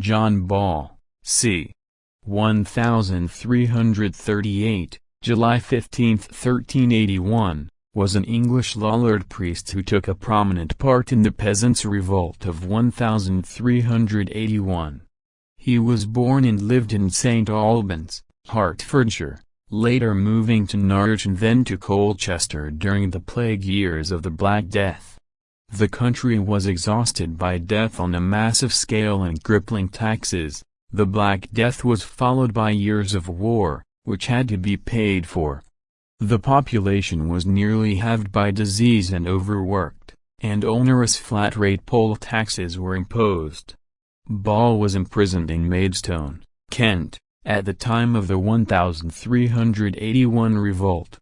John Ball, c. 1338, July 15, 1381, was an English Lollard priest who took a prominent part in the peasants' revolt of 1381. He was born and lived in St. Albans, Hertfordshire, later moving to Norwich and then to Colchester during the plague years of the Black Death. The country was exhausted by death on a massive scale and crippling taxes. The Black Death was followed by years of war, which had to be paid for. The population was nearly halved by disease and overworked, and onerous flat-rate poll taxes were imposed. Ball was imprisoned in Maidstone, Kent, at the time of the 1381 revolt.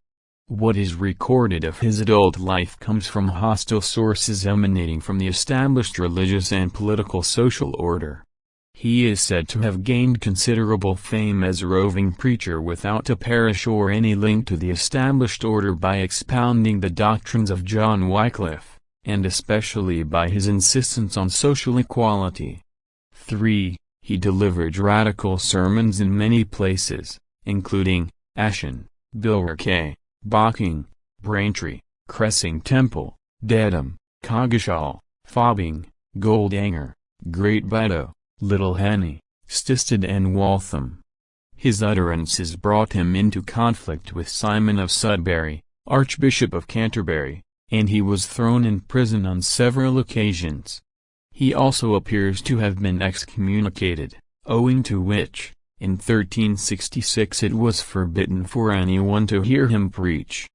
What is recorded of his adult life comes from hostile sources emanating from the established religious and political social order. He is said to have gained considerable fame as a roving preacher without a parish or any link to the established order by expounding the doctrines of John Wycliffe, and especially by his insistence on social equality. 3. He delivered radical sermons in many places, including Ashen, Billericay, Barking, Braintree, Cressing Temple, Dedham, Coggeshall, Fobbing, Goldanger, Great Barrow, Little Henny, Stisted and Waltham. His utterances brought him into conflict with Simon of Sudbury, Archbishop of Canterbury, and he was thrown in prison on several occasions. He also appears to have been excommunicated, owing to which, in 1366 it was forbidden for anyone to hear him preach.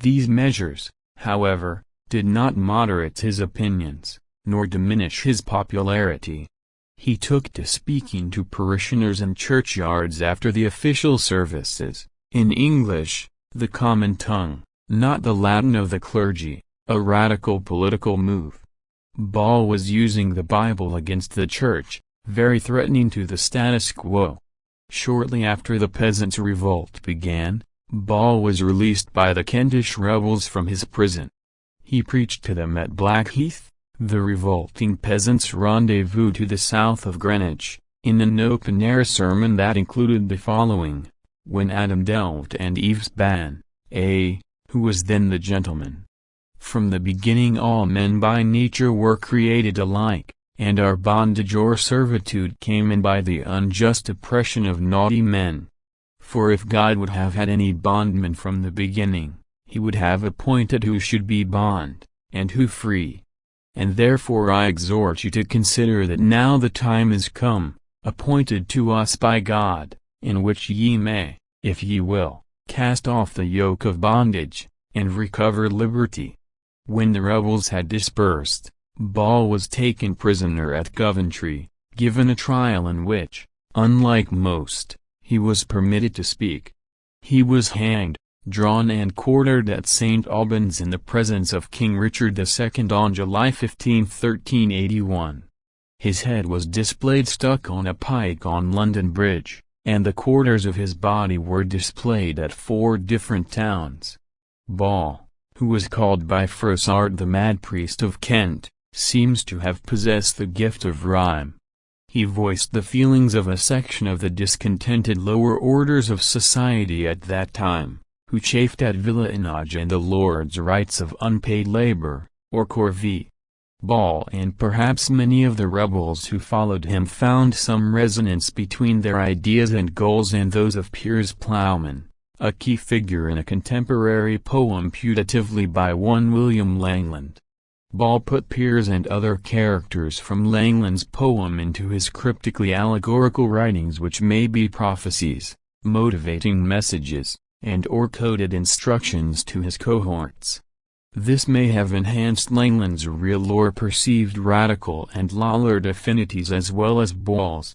These measures, however, did not moderate his opinions, nor diminish his popularity. He took to speaking to parishioners in churchyards after the official services, in English, the common tongue, not the Latin of the clergy, a radical political move. Ball was using the Bible against the Church, very threatening to the status quo. Shortly after the peasants' revolt began, Ball was released by the Kentish rebels from his prison. He preached to them at Blackheath, the revolting peasants' rendezvous to the south of Greenwich, in an open-air sermon that included the following: When Adam delved and Eve span, who was then the gentleman. From the beginning all men by nature were created alike, and our bondage or servitude came in by the unjust oppression of naughty men. For if God would have had any bondman from the beginning, he would have appointed who should be bond, and who free. And therefore I exhort you to consider that now the time is come, appointed to us by God, in which ye may, if ye will, cast off the yoke of bondage, and recover liberty. When the rebels had dispersed, Ball was taken prisoner at Coventry, given a trial in which, unlike most, he was permitted to speak. He was hanged, drawn and quartered at St. Albans in the presence of King Richard II on July 15, 1381. His head was displayed stuck on a pike on London Bridge, and the quarters of his body were displayed at 4 different towns. Ball, who was called by Froissart the Mad Priest of Kent, seems to have possessed the gift of rhyme. He voiced the feelings of a section of the discontented lower orders of society at that time, who chafed at villanage and the Lord's rights of unpaid labor, or corvée. Ball and perhaps many of the rebels who followed him found some resonance between their ideas and goals and those of Piers Plowman, a key figure in a contemporary poem putatively by one William Langland. Ball put Piers and other characters from Langland's poem into his cryptically allegorical writings, which may be prophecies, motivating messages, and or coded instructions to his cohorts. This may have enhanced Langland's real or perceived radical and Lollard affinities as well as Ball's.